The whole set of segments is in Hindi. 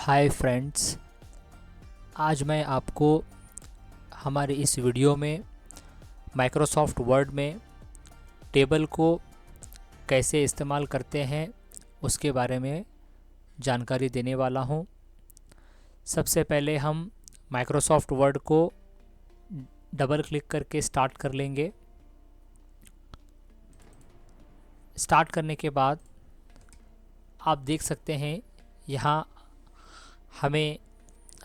हाय फ्रेंड्स, आज मैं आपको हमारे इस वीडियो में माइक्रोसॉफ्ट वर्ड में टेबल को कैसे इस्तेमाल करते हैं उसके बारे में जानकारी देने वाला हूं। सबसे पहले हम माइक्रोसॉफ्ट वर्ड को डबल क्लिक करके स्टार्ट कर लेंगे। स्टार्ट करने के बाद आप देख सकते हैं यहाँ हमें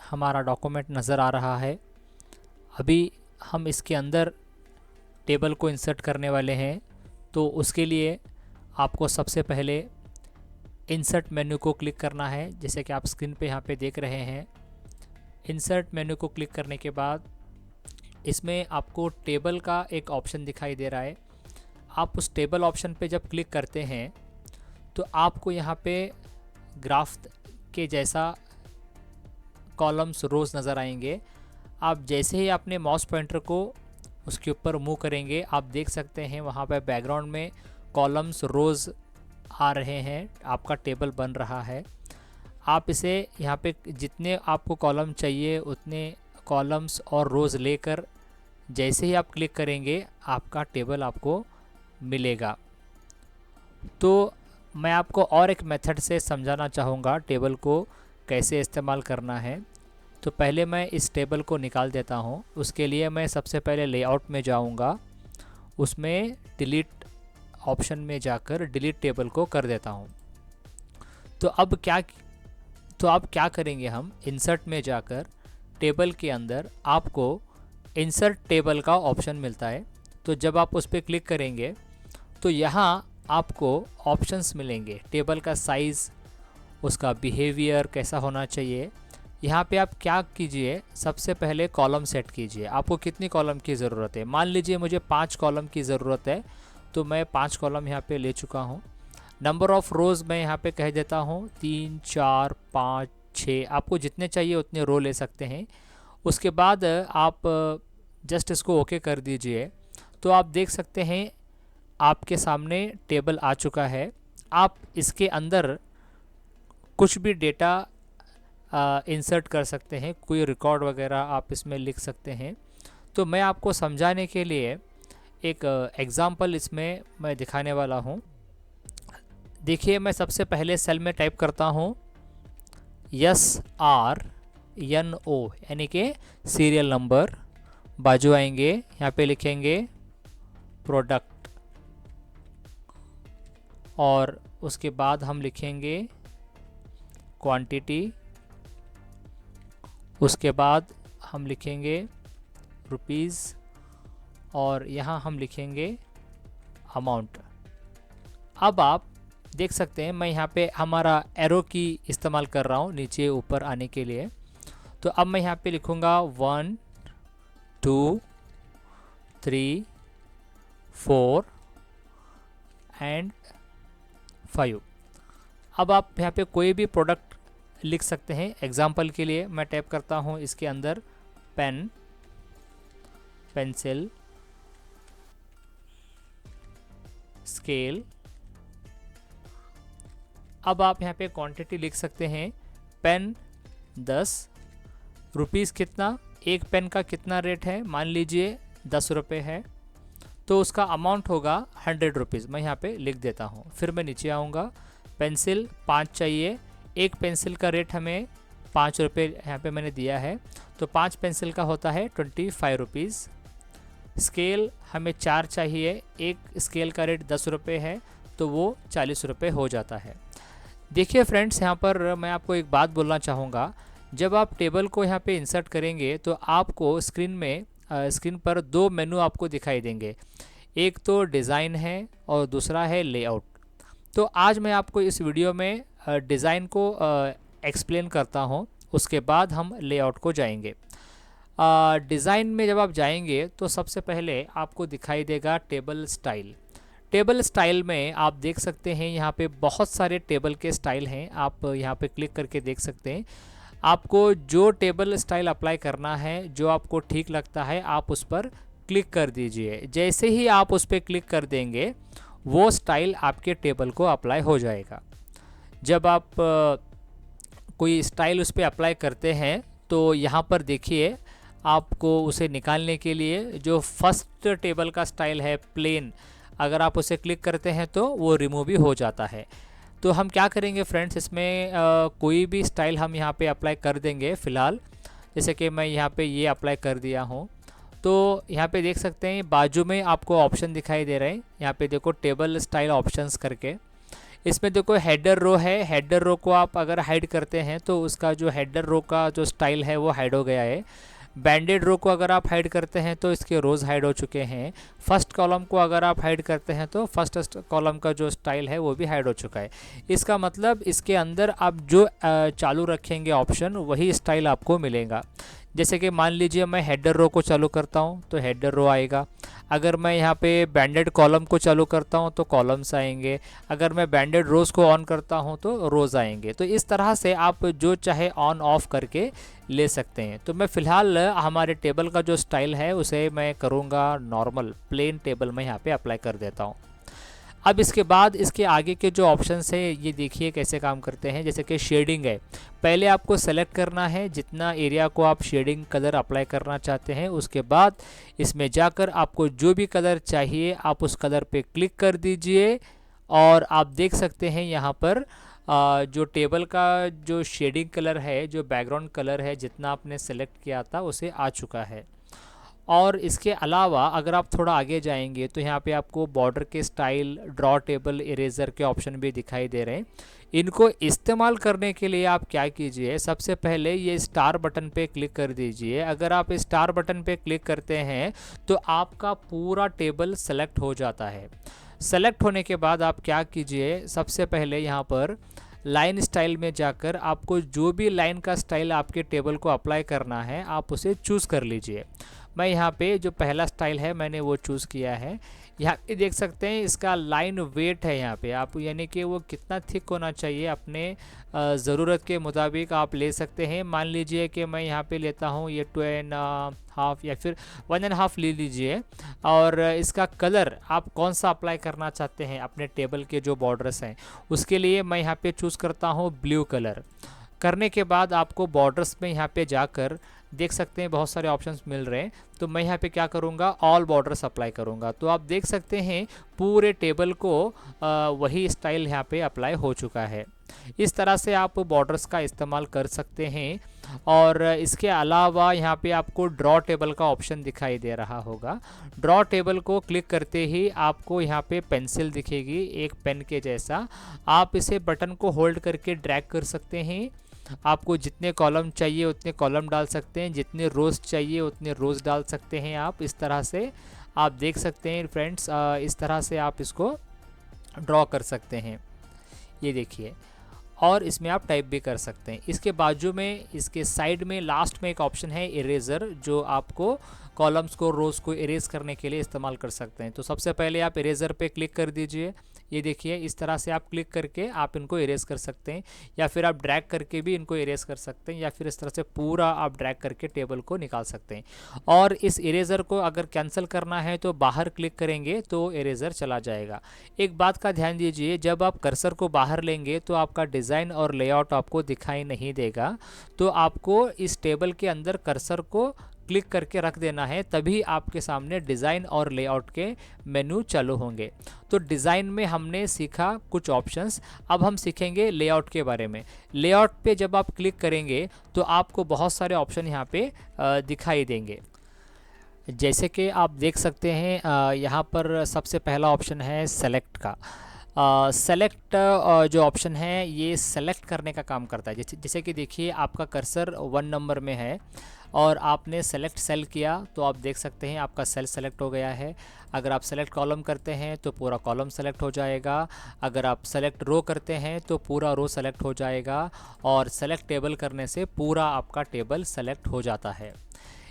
हमारा डॉक्यूमेंट नज़र आ रहा है। अभी हम इसके अंदर टेबल को इंसर्ट करने वाले हैं, तो उसके लिए आपको सबसे पहले इंसर्ट मेन्यू को क्लिक करना है। जैसे कि आप स्क्रीन पे यहाँ पे देख रहे हैं, इंसर्ट मेन्यू को क्लिक करने के बाद इसमें आपको टेबल का एक ऑप्शन दिखाई दे रहा है। आप उस टेबल ऑप्शन पे जब क्लिक करते हैं तो आपको यहाँ पे ग्राफ के जैसा कॉलम्स रोज़ नज़र आएंगे। आप जैसे ही अपने माउस पॉइंटर को उसके ऊपर मूव करेंगे, आप देख सकते हैं वहाँ पर बैकग्राउंड में कॉलम्स रोज़ आ रहे हैं, आपका टेबल बन रहा है। आप इसे यहाँ पे जितने आपको कॉलम चाहिए उतने कॉलम्स और रोज़ लेकर जैसे ही आप क्लिक करेंगे आपका टेबल आपको मिलेगा। तो मैं आपको और एक मेथड से समझाना चाहूँगा टेबल को कैसे इस्तेमाल करना है। तो पहले मैं इस टेबल को निकाल देता हूँ। उसके लिए मैं सबसे पहले लेआउट में जाऊँगा, उसमें डिलीट ऑप्शन में जाकर डिलीट टेबल को कर देता हूँ। तो अब क्या करेंगे, हम इंसर्ट में जाकर टेबल के अंदर आपको इंसर्ट टेबल का ऑप्शन मिलता है। तो जब आप उस पर क्लिक करेंगे तो यहाँ आपको ऑप्शंस मिलेंगे, टेबल का साइज़, उसका बिहेवियर कैसा होना चाहिए। यहाँ पे आप क्या कीजिए, सबसे पहले कॉलम सेट कीजिए। आपको कितनी कॉलम की ज़रूरत है, मान लीजिए मुझे 5 कॉलम की ज़रूरत है, तो मैं 5 कॉलम यहाँ पे ले चुका हूँ। नंबर ऑफ़ रोज़ मैं यहाँ पे कह देता हूँ 3, 4, 5, 6, आपको जितने चाहिए उतने रो ले सकते हैं। उसके बाद आप जस्ट इसको ओके कर दीजिए। तो आप देख सकते हैं आपके सामने टेबल आ चुका है। आप इसके अंदर कुछ भी डेटा इंसर्ट कर सकते हैं, कोई रिकॉर्ड वगैरह आप इसमें लिख सकते हैं। तो मैं आपको समझाने के लिए एक एग्ज़ाम्पल इसमें मैं दिखाने वाला हूँ। देखिए, मैं सबसे पहले सेल में टाइप करता हूँ SRNO यानी कि सीरियल नंबर। बाजू आएंगे, यहाँ पे लिखेंगे प्रोडक्ट और उसके बाद हम लिखेंगे क्वांटिटी। उसके बाद हम लिखेंगे रुपीज़ और यहाँ हम लिखेंगे अमाउंट। अब आप देख सकते हैं मैं यहाँ पे हमारा एरो की इस्तेमाल कर रहा हूँ नीचे ऊपर आने के लिए। तो अब मैं यहाँ पे लिखूँगा 1, 2, 3, 4 एंड 5। अब आप यहाँ पे कोई भी प्रोडक्ट लिख सकते हैं। एग्जाम्पल के लिए मैं टाइप करता हूँ इसके अंदर पेन, पेंसिल, स्केल। अब आप यहाँ पे क्वांटिटी लिख सकते हैं, पेन 10, रुपीज़ कितना, एक पेन का कितना रेट है, मान लीजिए 10 रुपये है, तो उसका अमाउंट होगा 100 रुपीज़। मैं यहाँ पे लिख देता हूँ। फिर मैं नीचे आऊँगा, पेंसिल 5 चाहिए, एक पेंसिल का रेट हमें 5 रुपये यहाँ पे मैंने दिया है, तो 5 पेंसिल का होता है 25 रुपीज़। स्केल हमें 4 चाहिए, एक स्केल का रेट 10 रुपये है, तो वो 40 रुपये हो जाता है। देखिए फ्रेंड्स, यहाँ पर मैं आपको एक बात बोलना चाहूँगा। जब आप टेबल को यहाँ पे इंसर्ट करेंगे तो आपको स्क्रीन पर 2 मेनू आपको दिखाई देंगे। एक तो डिज़ाइन है और दूसरा है लेआउट। तो आज मैं आपको इस वीडियो में डिज़ाइन को एक्सप्लेन करता हूँ, उसके बाद हम लेआउट को जाएंगे। डिज़ाइन में जब आप जाएंगे तो सबसे पहले आपको दिखाई देगा टेबल स्टाइल। टेबल स्टाइल में आप देख सकते हैं यहाँ पे बहुत सारे टेबल के स्टाइल हैं। आप यहाँ पे क्लिक करके देख सकते हैं। आपको जो टेबल स्टाइल अप्लाई करना है, जो आपको ठीक लगता है, आप उस पर क्लिक कर दीजिए। जैसे ही आप उस पर क्लिक कर देंगे वो स्टाइल आपके टेबल को अप्लाई हो जाएगा। जब आप कोई स्टाइल उस पर अप्लाई करते हैं तो यहाँ पर देखिए आपको उसे निकालने के लिए जो फर्स्ट टेबल का स्टाइल है प्लेन, अगर आप उसे क्लिक करते हैं तो वो रिमूव भी हो जाता है। तो हम क्या करेंगे फ्रेंड्स, इसमें कोई भी स्टाइल हम यहाँ पे अप्लाई कर देंगे फ़िलहाल। जैसे कि मैं यहाँ पे ये अप्लाई कर दिया हूँ, तो यहाँ पे देख सकते हैं बाजू में आपको ऑप्शन दिखाई दे रहे हैं। यहाँ पे देखो टेबल स्टाइल ऑप्शंस करके, इसमें देखो हेडर रो है। हेडर रो को आप अगर हाइड करते हैं तो उसका जो हेडर रो का जो स्टाइल है वो हाइड हो गया है। बैंडेड रो को अगर आप हाइड करते हैं तो इसके रोज़ हाइड हो चुके हैं। फर्स्ट कॉलम को अगर आप हाइड करते हैं तो फर्स्ट कॉलम का जो स्टाइल है वो भी हाइड हो चुका है। इसका मतलब इसके अंदर आप जो चालू रखेंगे ऑप्शन, वही स्टाइल आपको मिलेगा। जैसे कि मान लीजिए मैं हेडर रो को चालू करता हूँ तो हेडर रो आएगा। अगर मैं यहाँ पे बैंडेड कॉलम को चालू करता हूँ तो कॉलम्स आएंगे। अगर मैं बैंडेड रोज़ को ऑन करता हूँ तो रोज़ आएंगे। तो इस तरह से आप जो चाहे ऑन ऑफ करके ले सकते हैं। तो मैं फ़िलहाल हमारे टेबल का जो स्टाइल है उसे मैं करूँगा नॉर्मल प्लेन टेबल में यहाँ पे अप्लाई कर देता हूँ। अब इसके बाद इसके आगे के जो ऑप्शंस है ये देखिए कैसे काम करते हैं। जैसे कि शेडिंग है, पहले आपको सेलेक्ट करना है जितना एरिया को आप शेडिंग कलर अप्लाई करना चाहते हैं। उसके बाद इसमें जाकर आपको जो भी कलर चाहिए आप उस कलर पे क्लिक कर दीजिए और आप देख सकते हैं यहाँ पर जो टेबल का जो शेडिंग कलर है, जो बैकग्राउंड कलर है, जितना आपने सेलेक्ट किया था उसे आ चुका है। और इसके अलावा अगर आप थोड़ा आगे जाएंगे तो यहाँ पे आपको बॉर्डर के स्टाइल, ड्रॉ टेबल, इरेज़र के ऑप्शन भी दिखाई दे रहे हैं। इनको इस्तेमाल करने के लिए आप क्या कीजिए, सबसे पहले ये स्टार बटन पे क्लिक कर दीजिए। अगर आप इस स्टार बटन पे क्लिक करते हैं तो आपका पूरा टेबल सेलेक्ट हो जाता है। सेलेक्ट होने के बाद आप क्या कीजिए, सबसे पहले यहाँ पर लाइन स्टाइल में जाकर आपको जो भी लाइन का स्टाइल आपके टेबल को अप्लाई करना है आप उसे चूज़ कर लीजिए। मैं यहाँ पे जो पहला स्टाइल है मैंने वो चूज़ किया है। यहाँ पे देख सकते हैं इसका लाइन वेट है यहाँ पे आप, यानी कि वो कितना थिक होना चाहिए अपने ज़रूरत के मुताबिक आप ले सकते हैं। मान लीजिए कि मैं यहाँ पे लेता हूँ ये 2.5 या फिर 1.5 ले लीजिए। और इसका कलर आप कौन सा अप्लाई करना चाहते हैं अपने टेबल के जो बॉर्डर्स हैं, उसके लिए मैं यहाँ पे चूज़ करता हूँ ब्लू कलर। करने के बाद आपको बॉर्डर्स में यहाँ पे जाकर देख सकते हैं बहुत सारे ऑप्शंस मिल रहे हैं। तो मैं यहाँ पे क्या करूँगा, ऑल बॉर्डर्स अप्लाई करूँगा। तो आप देख सकते हैं पूरे टेबल को वही स्टाइल यहाँ पे अप्लाई हो चुका है। इस तरह से आप बॉर्डर्स का इस्तेमाल कर सकते हैं। और इसके अलावा यहाँ पे आपको ड्रॉ टेबल का ऑप्शन दिखाई दे रहा होगा। ड्रॉ टेबल को क्लिक करते ही आपको यहाँ पे पेंसिल दिखेगी एक पेन के जैसा। आप इसे बटन को होल्ड करके ड्रैग कर सकते हैं। आपको जितने कॉलम चाहिए उतने कॉलम डाल सकते हैं, जितने रोज़ चाहिए उतने रोज़ डाल सकते हैं आप। इस तरह से आप देख सकते हैं फ्रेंड्स, इस तरह से आप इसको ड्रॉ कर सकते हैं। ये देखिए, और इसमें आप टाइप भी कर सकते हैं। इसके बाजू में इसके साइड में लास्ट में एक ऑप्शन है इरेज़र, जो आपको कॉलम्स को, रोज़ को इरेज करने के लिए इस्तेमाल कर सकते हैं। तो सबसे पहले आप इरेज़र पे क्लिक कर दीजिए। ये देखिए इस तरह से आप क्लिक करके आप इनको इरेज कर सकते हैं, या फिर आप ड्रैग करके भी इनको इरेज कर सकते हैं, या फिर इस तरह से पूरा आप ड्रैग करके टेबल को निकाल सकते हैं। और इस इरेज़र को अगर कैंसिल करना है तो बाहर क्लिक करेंगे तो इरेज़र चला जाएगा। एक बात का ध्यान दीजिए, जब आप कर्सर को बाहर लेंगे तो आपका डिज़ाइन और लेआउट आपको दिखाई नहीं देगा। तो आपको इस टेबल के अंदर कर्सर को क्लिक करके रख देना है, तभी आपके सामने डिज़ाइन और लेआउट के मेनू चालू होंगे। तो डिज़ाइन में हमने सीखा कुछ ऑप्शंस, अब हम सीखेंगे लेआउट के बारे में। लेआउट पे जब आप क्लिक करेंगे तो आपको बहुत सारे ऑप्शन यहाँ पे दिखाई देंगे। जैसे कि आप देख सकते हैं यहाँ पर सबसे पहला ऑप्शन है सेलेक्ट का। सेलेक्ट जो ऑप्शन है ये सेलेक्ट करने का काम करता है। जैसे कि देखिए आपका कर्सर 1 नंबर में है और आपने सेलेक्ट सेल किया तो आप देख सकते हैं आपका सेल सेलेक्ट हो गया है। अगर आप सेलेक्ट कॉलम करते हैं तो पूरा कॉलम सेलेक्ट हो जाएगा। अगर आप सेलेक्ट रो करते हैं तो पूरा रो सेलेक्ट हो जाएगा। और सेलेक्ट टेबल करने से पूरा आपका टेबल सेलेक्ट हो जाता है।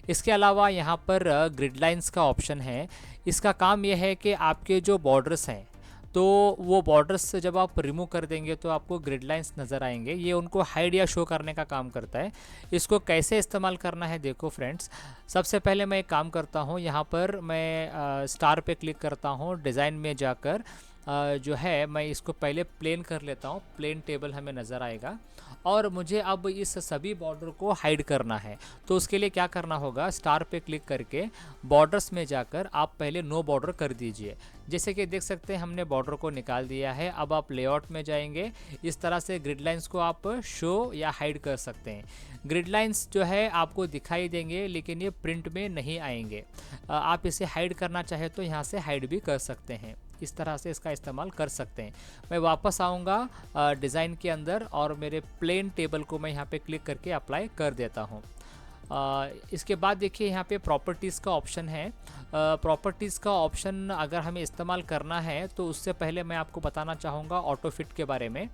इसके अलावा यहाँ पर ग्रिड लाइंस का ऑप्शन है। इसका काम यह है कि आपके जो बॉर्डर्स हैं तो वो बॉर्डर्स जब आप रिमूव कर देंगे तो आपको ग्रिड लाइंस नज़र आएंगे। ये उनको हाइड या शो करने का काम करता है। इसको कैसे इस्तेमाल करना है देखो फ्रेंड्स, सबसे पहले मैं एक काम करता हूँ, यहाँ पर मैं स्टार पे क्लिक करता हूँ, डिज़ाइन में जाकर जो है मैं इसको पहले प्लेन कर लेता हूँ। प्लेन टेबल हमें नज़र आएगा और मुझे अब इस सभी बॉर्डर को हाइड करना है। तो उसके लिए क्या करना होगा, स्टार पे क्लिक करके बॉर्डर्स में जाकर आप पहले नो बॉर्डर कर दीजिए। जैसे कि देख सकते हैं हमने बॉर्डर को निकाल दिया है। अब आप लेआउट में जाएंगे, इस तरह से ग्रिड लाइंस को आप शो या हाइड कर सकते हैं। ग्रिड लाइंस जो है आपको दिखाई देंगे लेकिन ये प्रिंट में नहीं आएंगे। आप इसे हाइड करना चाहे तो यहाँ से हाइड भी कर सकते हैं। इस तरह से इसका इस्तेमाल कर सकते हैं। मैं वापस आऊँगा डिज़ाइन के अंदर और मेरे प्लेन टेबल को मैं यहाँ पे क्लिक करके अप्लाई कर देता हूँ। इसके बाद देखिए यहाँ पे प्रॉपर्टीज़ का ऑप्शन है। प्रॉपर्टीज़ का ऑप्शन अगर हमें इस्तेमाल करना है तो उससे पहले मैं आपको बताना चाहूँगा ऑटो फिट के बारे में।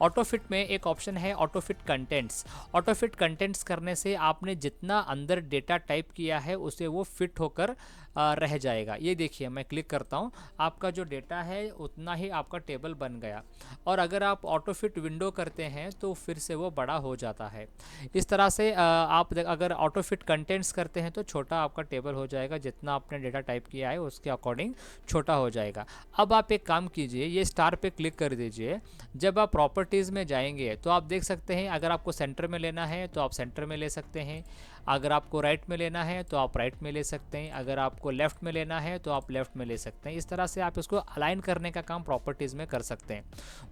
ऑटो फिट में एक ऑप्शन है auto fit contents. Auto fit contents करने से आपने जितना अंदर डेटा टाइप किया है उसे वो फिट होकर रह जाएगा। ये देखिए मैं क्लिक करता हूँ, आपका जो डेटा है उतना ही आपका टेबल बन गया। और अगर आप ऑटो फिट विंडो करते हैं तो फिर से वो बड़ा हो जाता है। इस तरह से आप अगर ऑटो फिट कंटेंट्स करते हैं तो छोटा आपका टेबल हो जाएगा, जितना आपने डेटा टाइप किया है उसके अकॉर्डिंग छोटा हो जाएगा। अब आप एक काम कीजिए, ये स्टार पे क्लिक कर दीजिए। जब आप प्रॉपर्टीज़ में जाएंगे तो आप देख सकते हैं अगर आपको सेंटर में लेना है तो आप सेंटर में ले सकते हैं, अगर आपको राइट में लेना है तो आप राइट में ले सकते हैं, अगर आपको लेफ़्ट में लेना है तो आप लेफ़्ट में ले सकते हैं। इस तरह से आप इसको अलाइन करने का काम प्रॉपर्टीज़ में कर सकते हैं।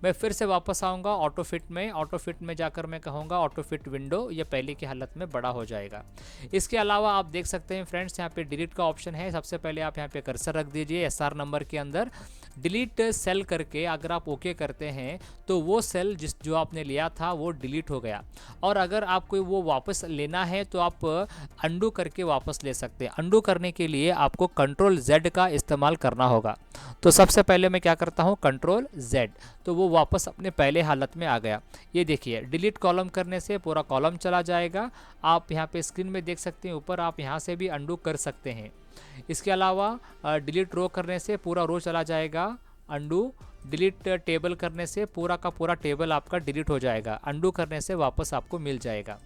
मैं फिर से वापस आऊँगा ऑटो फिट में। ऑटो फिट में जाकर मैं कहूँगा ऑटो फिट विंडो, ये पहले की हालत में बड़ा हो जाएगा। इसके अलावा आप देख सकते हैं फ्रेंड्स, यहाँ पे डिलीट का ऑप्शन है। सबसे पहले आप यहाँ पे कर्सर रख दीजिए SR नंबर के अंदर, डिलीट सेल करके अगर आप ओके करते हैं तो वो सेल जो आपने लिया था वो डिलीट हो गया। और अगर आपको वो वापस लेना है तो आप अंडू करके वापस ले सकते हैं। अंडू करने के लिए आपको कंट्रोल Z का इस्तेमाल करना होगा। तो सबसे पहले मैं क्या करता हूँ, कंट्रोल Z, तो वो वापस अपने पहले हालत में आ गया। ये देखिए डिलीट कॉलम करने से पूरा कॉलम चला जाएगा। आप यहाँ पे स्क्रीन में देख सकते हैं ऊपर, आप यहाँ से भी अंडू कर सकते हैं। इसके अलावा डिलीट रो करने से पूरा रो चला जाएगा, अंडू। डिलीट टेबल करने से पूरा का पूरा टेबल आपका डिलीट हो जाएगा, अंडू करने से वापस आपको मिल जाएगा।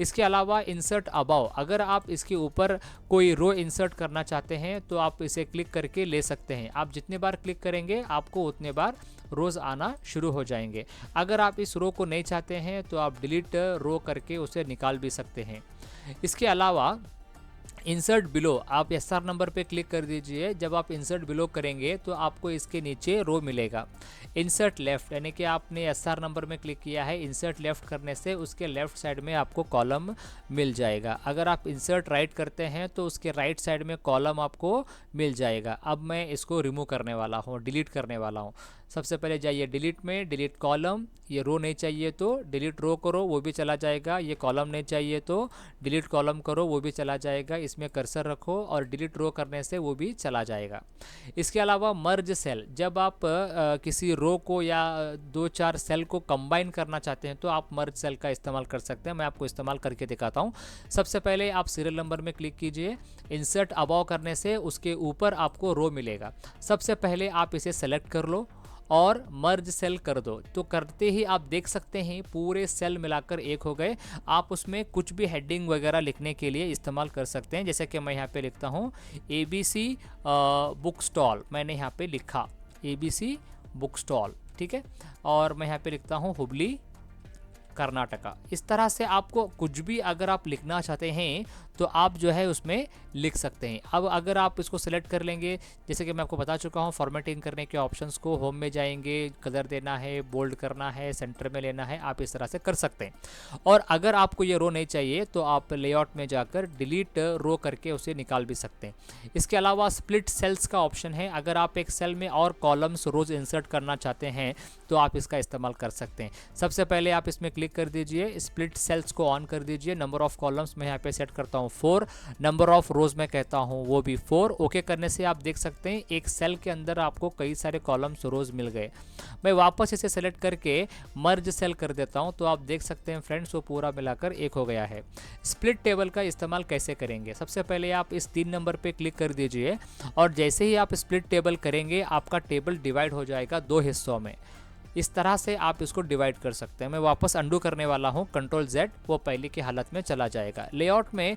इसके अलावा इंसर्ट अबाव, अगर आप इसके ऊपर कोई रो इंसर्ट करना चाहते हैं तो आप इसे क्लिक करके ले सकते हैं। आप जितने बार क्लिक करेंगे आपको उतने बार रोज़ आना शुरू हो जाएंगे। अगर आप इस रो को नहीं चाहते हैं तो आप डिलीट रो करके उसे निकाल भी सकते हैं। इसके अलावा इंसर्ट बिलो, आप SR नंबर पे क्लिक कर दीजिए। जब आप इंसर्ट बिलो करेंगे तो आपको इसके नीचे रो मिलेगा। इंसर्ट लेफ़्ट, यानी कि आपने SR नंबर में क्लिक किया है, इंसर्ट लेफ़्ट करने से उसके लेफ़्ट साइड में आपको कॉलम मिल जाएगा। अगर आप इंसर्ट राइट करते हैं तो उसके राइट साइड में कॉलम आपको मिल जाएगा। अब मैं इसको रिमूव करने वाला हूँ, डिलीट करने वाला हूँ। सबसे पहले जाइए डिलीट में, डिलीट कॉलम। ये रो नहीं चाहिए तो डिलीट रो करो, वो भी चला जाएगा। ये कॉलम नहीं चाहिए तो डिलीट कॉलम करो, वो भी चला जाएगा। इसमें कर्सर रखो और डिलीट रो करने से वो भी चला जाएगा। इसके अलावा मर्ज सेल, जब आप किसी रो को या 2-4 सेल को कंबाइन करना चाहते हैं तो आप मर्ज सेल का इस्तेमाल कर सकते हैं। मैं आपको इस्तेमाल करके दिखाता हूँ। सबसे पहले आप सीरियल नंबर में क्लिक कीजिए, इंसर्ट अबाव करने से उसके ऊपर आपको रो मिलेगा। सबसे पहले आप इसे सेलेक्ट कर लो और मर्ज सेल कर दो। तो करते ही आप देख सकते हैं पूरे सेल मिलाकर एक हो गए। आप उसमें कुछ भी हेडिंग वगैरह लिखने के लिए इस्तेमाल कर सकते हैं। जैसे कि मैं यहाँ पे लिखता हूँ ABC बुक स्टॉल, मैंने यहाँ पे लिखा ABC बुक स्टॉल, ठीक है। और मैं यहाँ पे लिखता हूँ हुबली कर्नाटका। इस तरह से आपको कुछ भी अगर आप लिखना चाहते हैं तो आप जो है उसमें लिख सकते हैं। अब अगर आप इसको सेलेक्ट कर लेंगे, जैसे कि मैं आपको बता चुका हूँ, फॉर्मेटिंग करने के ऑप्शंस को होम में जाएंगे, कलर देना है, बोल्ड करना है, सेंटर में लेना है, आप इस तरह से कर सकते हैं। और अगर आपको ये रो नहीं चाहिए तो आप लेआउट में जाकर डिलीट रो करके उसे निकाल भी सकते हैं। इसके अलावा स्प्लिट सेल्स का ऑप्शन है। अगर आप एक सेल में और कॉलम्स रोज इंसर्ट करना चाहते हैं तो आप इसका इस्तेमाल कर सकते हैं। सबसे पहले आप इसमें क्लिक कर दीजिए, स्प्लिट सेल्स को ऑन कर दीजिए। नंबर ऑफ कॉलम्स मैं यहाँ पे सेट करता हूँ 4, नंबर ऑफ रोज मैं कहता हूँ वो भी 4। ओके करने से आप देख सकते हैं एक सेल के अंदर आपको कई सारे कॉलम्स रोज मिल गए। मैं वापस इसे सेलेक्ट करके मर्ज सेल कर देता हूँ तो आप देख सकते हैं फ्रेंड्स वो पूरा मिलाकर एक हो गया है। स्प्लिट टेबल का इस्तेमाल कैसे करेंगे, सबसे पहले आप इस 3 नंबर पे क्लिक कर दीजिए और जैसे ही आप स्प्लिट टेबल करेंगे आपका टेबल डिवाइड हो जाएगा 2 हिस्सों में। इस तरह से आप इसको डिवाइड कर सकते हैं। मैं वापस अंडू करने वाला हूँ, कंट्रोल Z, वो पहले की हालत में चला जाएगा। लेआउट में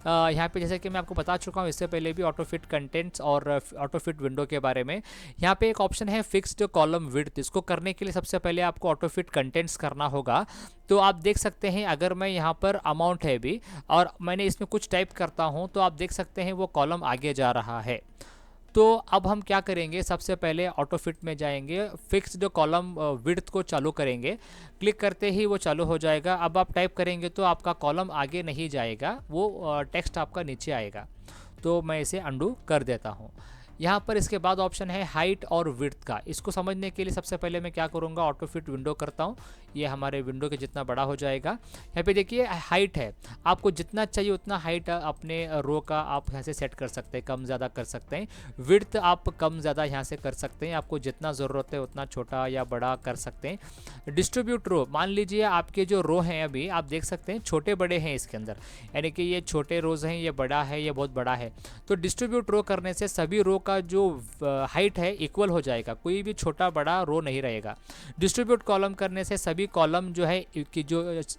यहाँ पे जैसे कि मैं आपको बता चुका हूँ इससे पहले भी ऑटो फिट कंटेंट्स और ऑटो फिट विंडो के बारे में, यहाँ पे एक ऑप्शन है फिक्स्ड कॉलम विड्थ। इसको करने के लिए सबसे पहले आपको ऑटो फिट कंटेंट्स करना होगा। तो आप देख सकते हैं अगर मैं यहाँ पर अमाउंट है भी और मैंने इसमें कुछ टाइप करता हूँ तो आप देख सकते हैं वो कॉलम आगे जा रहा है। तो अब हम क्या करेंगे, सबसे पहले ऑटो फिट में जाएंगे, फिक्स्ड कॉलम विड्थ को चालू करेंगे। क्लिक करते ही वो चालू हो जाएगा। अब आप टाइप करेंगे तो आपका कॉलम आगे नहीं जाएगा, वो टेक्स्ट आपका नीचे आएगा। तो मैं इसे अंडू कर देता हूँ। यहाँ पर इसके बाद ऑप्शन है हाइट और विड्थ का। इसको समझने के लिए सबसे पहले मैं क्या करूँगा, ऑटो फिट विंडो करता हूँ। ये हमारे विंडो के जितना बड़ा हो जाएगा। यहाँ पे देखिए हाइट है, आपको जितना चाहिए उतना हाइट अपने रो का आप यहाँ से सेट कर सकते हैं, कम ज़्यादा कर सकते हैं। विड्थ आप कम ज़्यादा यहाँ से कर सकते हैं, आपको जितना ज़रूरत है उतना छोटा या बड़ा कर सकते हैं। डिस्ट्रीब्यूट रो, मान लीजिए आपके जो रो हैं अभी आप देख सकते हैं छोटे बड़े हैं इसके अंदर, यानी कि ये छोटे रोज़ हैं, ये बड़ा है, ये बहुत बड़ा है। तो डिस्ट्रीब्यूट रो करने से सभी रो का जो हाइट है इक्वल हो जाएगा, कोई भी छोटा बड़ा रो नहीं रहेगा। डिस्ट्रीब्यूट कॉलम करने से सभी कॉलम जो है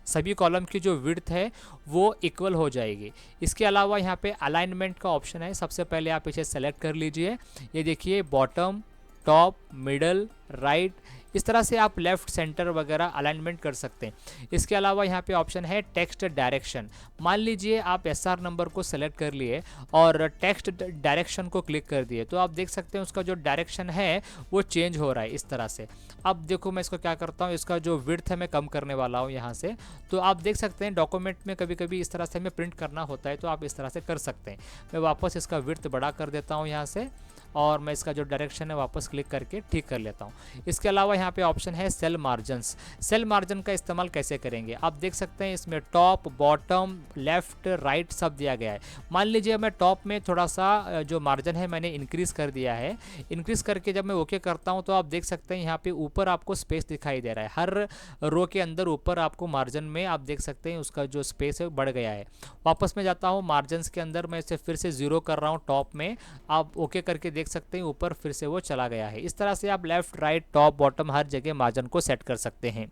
सभी कॉलम की जो विड्थ है वो इक्वल हो जाएगी। इसके अलावा यहाँ पे अलाइनमेंट का ऑप्शन है, सबसे पहले आप इसे सेलेक्ट कर लीजिए। ये देखिए बॉटम, टॉप, मिडल, राइट, इस तरह से आप लेफ्ट, सेंटर वगैरह अलाइनमेंट कर सकते हैं। इसके अलावा यहाँ पे ऑप्शन है टेक्स्ट डायरेक्शन। मान लीजिए आप SR नंबर को सेलेक्ट कर लिए और टेक्स्ट डायरेक्शन को क्लिक कर दिए तो आप देख सकते हैं उसका जो डायरेक्शन है वो चेंज हो रहा है इस तरह से। अब देखो मैं इसको क्या करता हूँ, इसका जो विड्थ है मैं कम करने वाला हूँ यहाँ से। तो आप देख सकते हैं डॉक्यूमेंट में कभी कभी इस तरह से हमें प्रिंट करना होता है तो आप इस तरह से कर सकते हैं। मैं वापस इसका विड्थ बड़ा कर देता हूँ यहाँ से और मैं इसका जो डायरेक्शन है वापस क्लिक करके ठीक कर लेता हूँ। इसके अलावा यहाँ पे ऑप्शन है सेल मार्जिन्स। सेल मार्जिन का इस्तेमाल कैसे करेंगे, आप देख सकते हैं इसमें टॉप, बॉटम, लेफ्ट, राइट सब दिया गया है। मान लीजिए मैं टॉप में थोड़ा सा जो मार्जिन है मैंने इंक्रीज़ कर दिया है। इंक्रीज़ करके जब मैं ओके करता हूँ तो आप देख सकते हैं यहाँ पे ऊपर आपको स्पेस दिखाई दे रहा है। हर रो के अंदर ऊपर आपको मार्जिन में आप देख सकते हैं उसका जो स्पेस है बढ़ गया है। वापस में जाता हूँ मार्जिन्स के अंदर, मैं इसे फिर से 0 कर रहा हूँ टॉप में, आप ओके करके देख सकते हैं ऊपर फिर से वो चला गया है। इस तरह से आप लेफ्ट, राइट, टॉप, बॉटम हर जगह मार्जिन को सेट कर सकते हैं।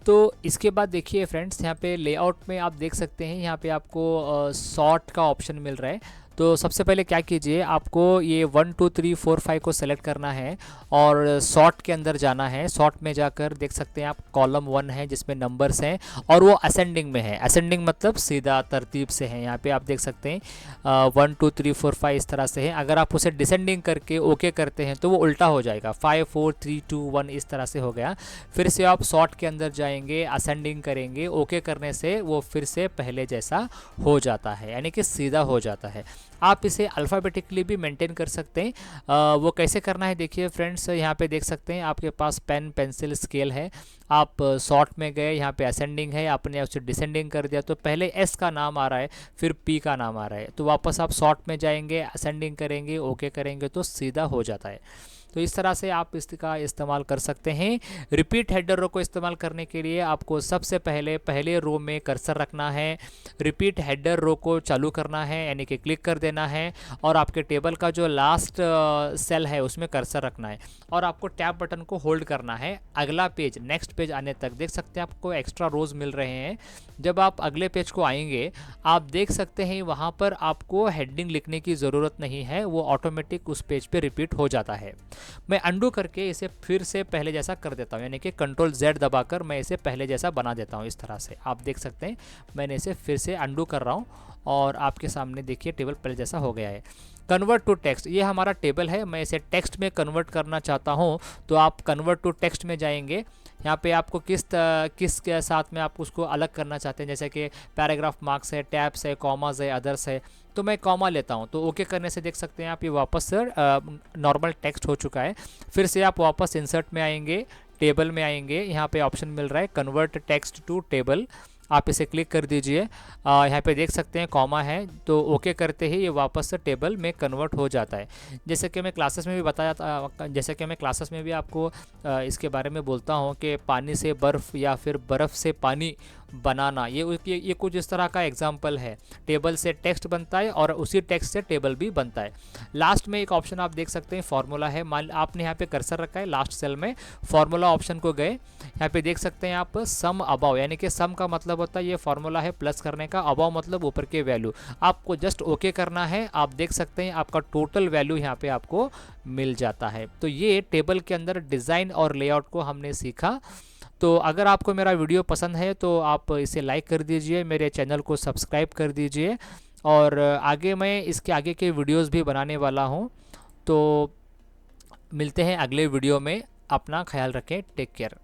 तो इसके बाद देखिए फ्रेंड्स, यहाँ पे लेआउट में आप देख सकते हैं यहाँ पे आपको सॉर्ट का ऑप्शन मिल रहा है। तो सबसे पहले क्या कीजिए, आपको ये 1 2 3 4 5 को सेलेक्ट करना है और सॉर्ट के अंदर जाना है। सॉर्ट में जाकर देख सकते हैं आप कॉलम 1 है जिसमें नंबर्स हैं और वो असेंडिंग में है। असेंडिंग मतलब सीधा तरतीब से है। यहाँ पे आप देख सकते हैं 1 2 3 4 5 इस तरह से है। अगर आप उसे डिसेंडिंग करके ओके करते हैं तो वो उल्टा हो जाएगा, 5 4 3 2 1 इस तरह से हो गया। फिर से आप सॉर्ट के अंदर जाएंगे, असेंडिंग करेंगे, ओके करने से वो फिर से पहले जैसा हो जाता है, यानी कि सीधा हो जाता है। आप इसे अल्फ़ाबेटिकली भी मेंटेन कर सकते हैं। वो कैसे करना है देखिए फ्रेंड्स, यहाँ पे देख सकते हैं आपके पास पेन, पेंसिल, स्केल है। आप सॉर्ट में गए, यहाँ पे असेंडिंग है, आपने उसे डिसेंडिंग कर दिया तो पहले S का नाम आ रहा है फिर P का नाम आ रहा है। तो वापस आप सॉर्ट में जाएंगे, असेंडिंग करेंगे, ओके करेंगे तो सीधा हो जाता है। तो इस तरह से आप इसका इस्तेमाल कर सकते हैं। रिपीट हेडर रो को इस्तेमाल करने के लिए आपको सबसे पहले रो में कर्सर रखना है, रिपीट हेडर रो को चालू करना है यानी कि क्लिक कर देना है और आपके टेबल का जो लास्ट सेल है उसमें कर्सर रखना है और आपको टैब बटन को होल्ड करना है अगला पेज, नेक्स्ट पेज आने तक। देख सकते हैं आपको एक्स्ट्रा रोज मिल रहे हैं। जब आप अगले पेज को आएंगे आप देख सकते हैं वहाँ पर आपको हेडिंग लिखने की ज़रूरत नहीं है, वो ऑटोमेटिक उस पेज पे रिपीट हो जाता है। मैं अंडू करके इसे फिर से पहले जैसा कर देता हूँ, यानी कि कंट्रोल Z दबाकर मैं इसे पहले जैसा बना देता हूँ। इस तरह से आप देख सकते हैं मैंने इसे फिर से अंडू कर रहा हूँ और आपके सामने देखिए टेबल पहले जैसा हो गया है। कन्वर्ट टू टेक्स्ट, ये हमारा टेबल है, मैं इसे टेक्स्ट में कन्वर्ट करना चाहता हूँ तो आप कन्वर्ट टू टेक्स्ट में जाएंगे। यहाँ पे आपको किस के साथ में आप उसको अलग करना चाहते हैं, जैसे कि पैराग्राफ मार्क्स है, टैब्स है, कॉमास है, अदर्स है, तो मैं कॉमा लेता हूँ। तो ओके करने से देख सकते हैं आप ये वापस से नॉर्मल टेक्स्ट हो चुका है। फिर से आप वापस इंसर्ट में आएंगे, टेबल में आएंगे, यहाँ पे ऑप्शन मिल रहा है कन्वर्ट टेक्स्ट टू टेबल। आप इसे क्लिक कर दीजिए। यहाँ पे देख सकते हैं कॉमा है, तो ओके करते ही ये वापस से टेबल में कन्वर्ट हो जाता है। जैसे कि मैं क्लासेस में भी बताया था, जैसे कि मैं क्लासेस में भी आपको इसके बारे में बोलता हूँ कि पानी से बर्फ़ या फिर बर्फ़ से पानी बनाना, ये कुछ इस तरह का एग्जाम्पल है। टेबल से टेक्स्ट बनता है और उसी टेक्स्ट से टेबल भी बनता है। लास्ट में एक ऑप्शन आप देख सकते हैं फार्मूला है। मान आपने यहाँ पे कर्सर रखा है लास्ट सेल में, फार्मूला ऑप्शन को गए, यहाँ पे देख सकते हैं आप सम अबाव, यानी कि सम का मतलब होता है ये फार्मूला है प्लस करने का, अबाव मतलब ऊपर के वैल्यू। आपको जस्ट ओके करना है, आप देख सकते हैं आपका टोटल वैल्यू यहाँ पे आपको मिल जाता है। तो ये टेबल के अंदर डिज़ाइन और लेआउट को हमने सीखा। तो अगर आपको मेरा वीडियो पसंद है तो आप इसे लाइक कर दीजिए, मेरे चैनल को सब्सक्राइब कर दीजिए, और आगे मैं इसके आगे के वीडियोस भी बनाने वाला हूं। तो मिलते हैं अगले वीडियो में, अपना ख्याल रखें, टेक केयर।